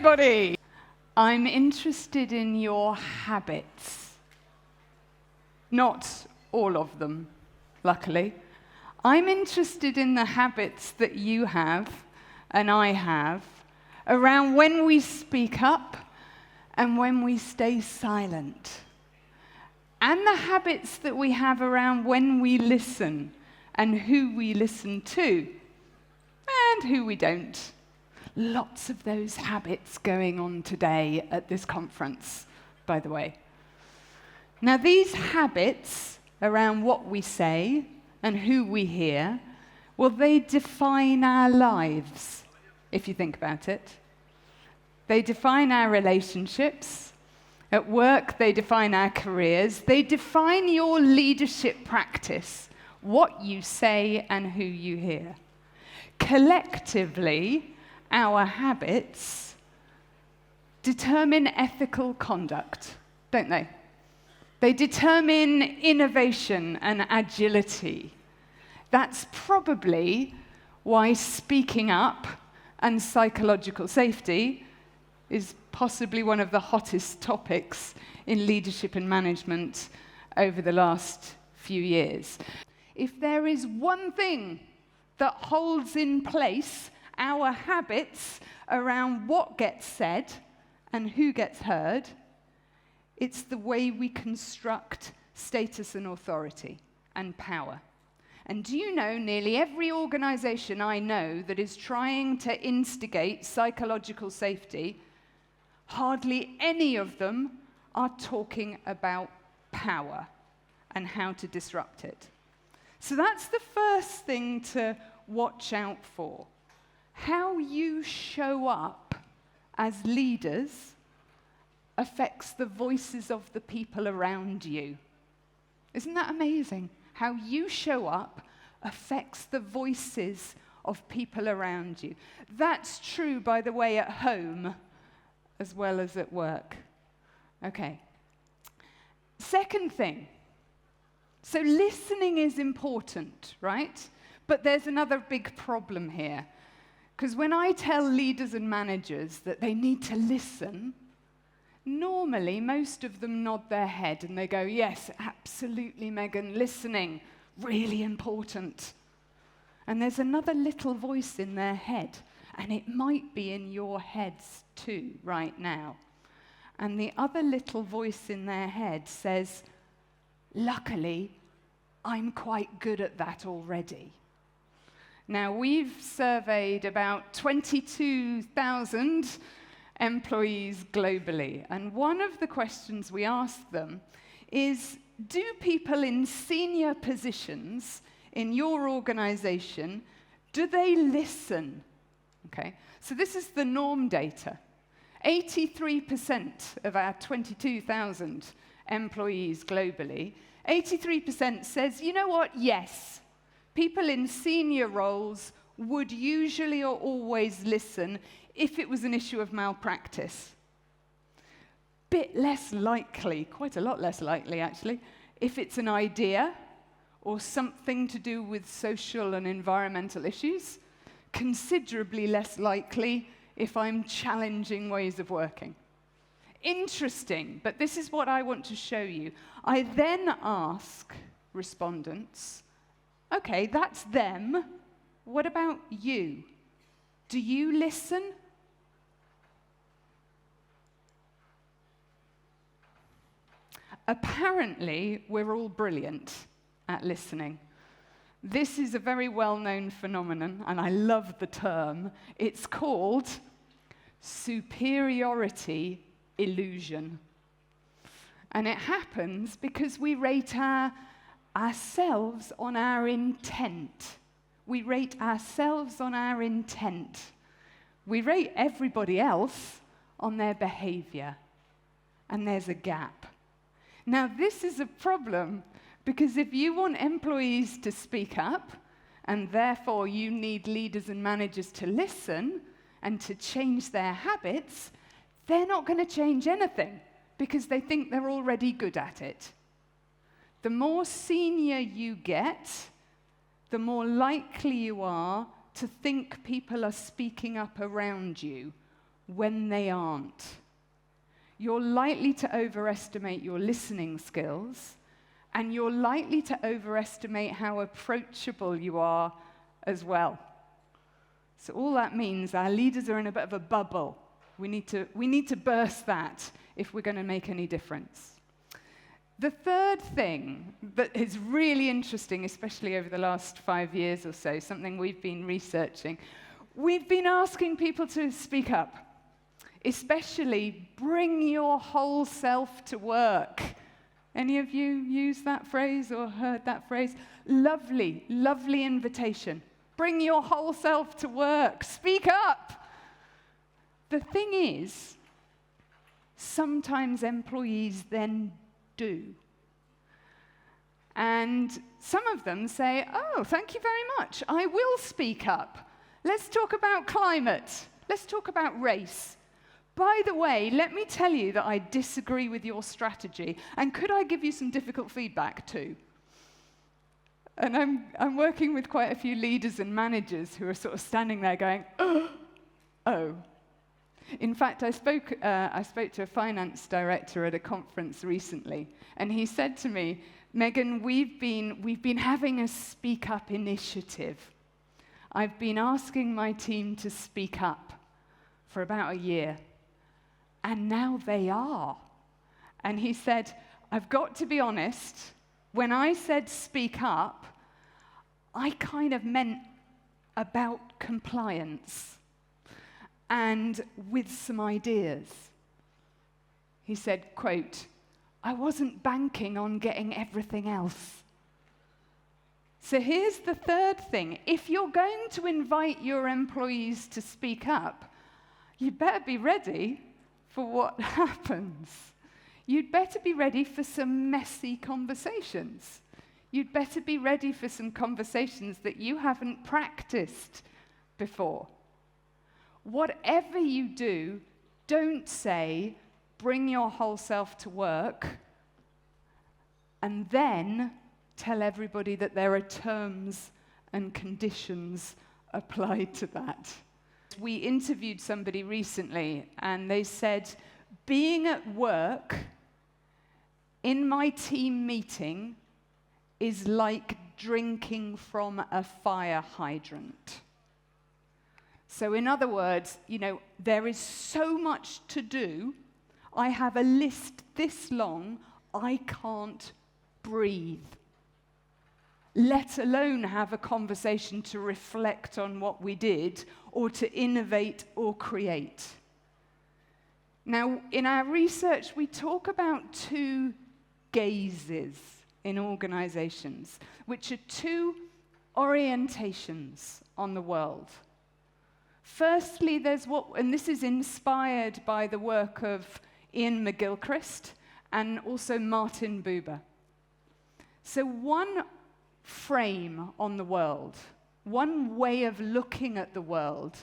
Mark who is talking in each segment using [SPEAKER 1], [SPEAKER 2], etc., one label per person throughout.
[SPEAKER 1] everybody. I'm interested in your habits. Not all of them, luckily. I'm interested in the habits that you have and I have around when we speak up and when we stay silent. And the habits that we have around when we listen and who we listen to and who we don't. Lots of those habits going on today at this conference, by the way. Now, these habits around what we say and who we hear, well, they define our lives, if you think about it. They define our relationships. At work, they define our careers. They define your leadership practice, what you say and who you hear. Collectively, our habits determine ethical conduct, don't they? They determine innovation and agility. That's probably why speaking up and psychological safety is possibly one of the hottest topics in leadership and management over the last few years. If there is one thing that holds in place our habits around what gets said and who gets heard, it's the way we construct status and authority and power. And do you know, nearly every organization I know that is trying to instigate psychological safety, hardly any of them are talking about power and how to disrupt it. So that's the first thing to watch out for. How you show up as leaders affects the voices of the people around you. Isn't that amazing? How you show up affects the voices of people around you. That's true, by the way, at home as well as at work. Okay. Second thing. So listening is important, right? But there's another big problem here. Because when I tell leaders and managers that they need to listen, normally most of them nod their head and they go, yes, absolutely, Megan, listening, really important. And there's another little voice in their head, and it might be in your heads too right now. And the other little voice in their head says, luckily, I'm quite good at that already. Now, we've surveyed about 22,000 employees globally, and one of the questions we asked them is, do people in senior positions in your organization, do they listen? Okay, so this is the norm data. 83% of our 22,000 employees globally, 83% says, you know what, yes. People in senior roles would usually or always listen if it was an issue of malpractice. Bit less likely, quite a lot less likely actually, if it's an idea or something to do with social and environmental issues. Considerably less likely if I'm challenging ways of working. Interesting, but this is what I want to show you. I then ask respondents, okay, that's them. What about you? Do you listen? Apparently, we're all brilliant at listening. This is a very well-known phenomenon, and I love the term. It's called superiority illusion. And it happens because we rate ourselves on our intent. We rate ourselves on our intent. We rate everybody else on their behavior. And there's a gap. Now, this is a problem because if you want employees to speak up, and therefore you need leaders and managers to listen and to change their habits, they're not going to change anything because they think they're already good at it. The more senior you get, the more likely you are to think people are speaking up around you when they aren't. You're likely to overestimate your listening skills, and you're likely to overestimate how approachable you are as well. So all that means our leaders are in a bit of a bubble. We need to burst that if we're going to make any difference. The third thing that is really interesting, especially over the last 5 years or so, something we've been researching, we've been asking people to speak up, especially bring your whole self to work. Any of you used that phrase or heard that phrase? Lovely, lovely invitation. Bring your whole self to work. Speak up. The thing is, sometimes employees then do. And some of them say, oh, thank you very much. I will speak up. Let's talk about climate. Let's talk about race. By the way, let me tell you that I disagree with your strategy. And could I give you some difficult feedback too? And I'm working with quite a few leaders and managers who are sort of standing there going, oh. In fact, I spoke to a finance director at a conference recently, and he said to me, Megan, we've been having a speak up initiative. I've been asking my team to speak up for about a year, and now they are. And he said, I've got to be honest, when I said speak up, I kind of meant about compliance and with some ideas. He said, quote, I wasn't banking on getting everything else. So here's the third thing. If you're going to invite your employees to speak up, you better be ready for what happens. You'd better be ready for some messy conversations. You'd better be ready for some conversations that you haven't practiced before. Whatever you do, don't say, bring your whole self to work, and then tell everybody that there are terms and conditions applied to that. We interviewed somebody recently, and they said, being at work in my team meeting is like drinking from a fire hydrant. So in other words, there is so much to do. I have a list this long, I can't breathe, let alone have a conversation to reflect on what we did or to innovate or create. Now, in our research, we talk about two gazes in organizations, which are two orientations on the world. Firstly, there's and this is inspired by the work of Ian McGilchrist and also Martin Buber. So one frame on the world, one way of looking at the world,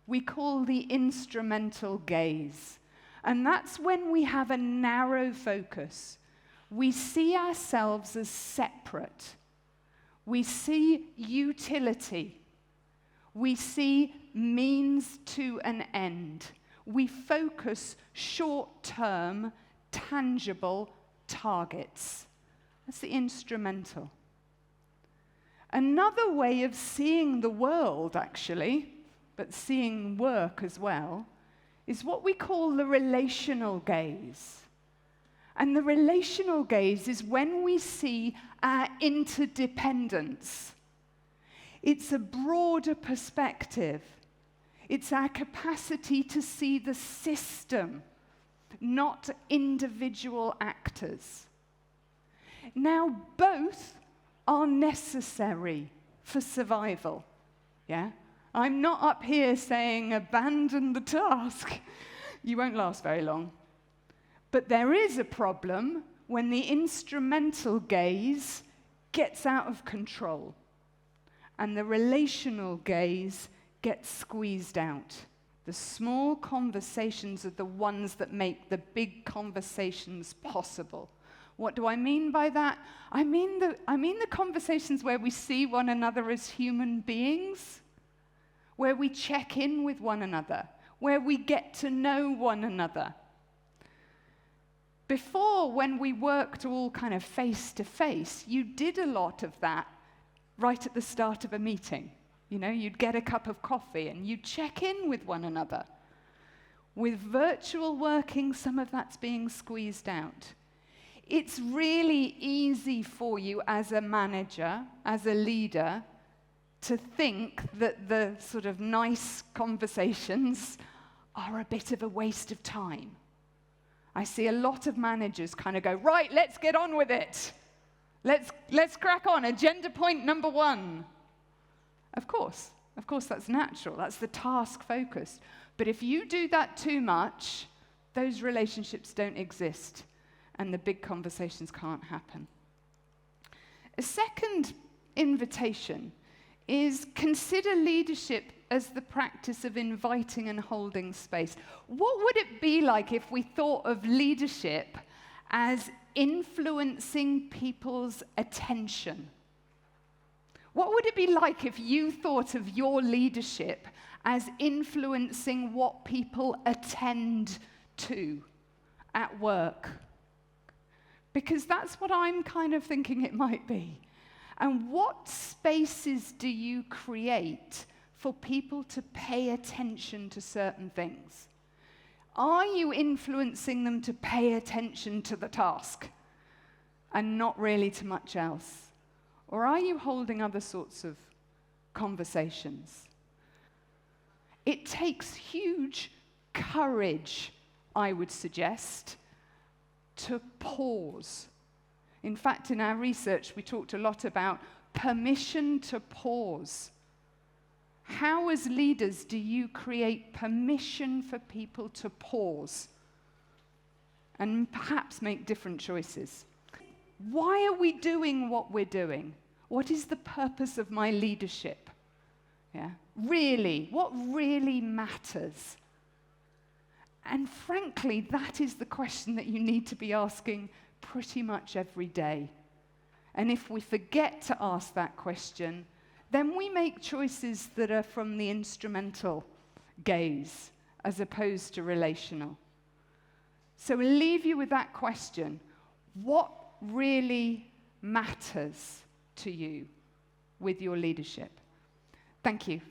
[SPEAKER 1] we call the instrumental gaze. And that's when we have a narrow focus. We see ourselves as separate. We see utility. We see means to an end. We focus short-term, tangible targets. That's the instrumental. Another way of seeing the world, actually, but seeing work as well, is what we call the relational gaze. And the relational gaze is when we see our interdependence. It's a broader perspective. It's our capacity to see the system, not individual actors. Now, both are necessary for survival. Yeah? I'm not up here saying abandon the task. You won't last very long. But there is a problem when the instrumental gaze gets out of control and the relational gaze gets squeezed out. The small conversations are the ones that make the big conversations possible. What do I mean by that? I mean the conversations where we see one another as human beings, where we check in with one another, where we get to know one another. Before, when we worked all kind of face-to-face, you did a lot of that right at the start of a meeting. You know, you'd get a cup of coffee and you'd check in with one another. With virtual working, some of that's being squeezed out. It's really easy for you as a manager, as a leader, to think that the sort of nice conversations are a bit of a waste of time. I see a lot of managers kind of go, right, let's get on with it. Let's crack on. Agenda point number 1. Of course that's natural. That's the task focused. But if you do that too much, those relationships don't exist and the big conversations can't happen. A second invitation is consider leadership as the practice of inviting and holding space. What would it be like if we thought of leadership as influencing people's attention? What would it be like if you thought of your leadership as influencing what people attend to at work? Because that's what I'm kind of thinking it might be. And what spaces do you create for people to pay attention to certain things? Are you influencing them to pay attention to the task and not really to much else? Or are you holding other sorts of conversations? It takes huge courage, I would suggest, to pause. In fact, in our research, we talked a lot about permission to pause. How, as leaders, do you create permission for people to pause and perhaps make different choices? Why are we doing what we're doing? What is the purpose of my leadership? Yeah, really, what really matters? And frankly, that is the question that you need to be asking pretty much every day. And if we forget to ask that question, then we make choices that are from the instrumental gaze as opposed to relational. So we'll leave you with that question. What really matters to you with your leadership? Thank you.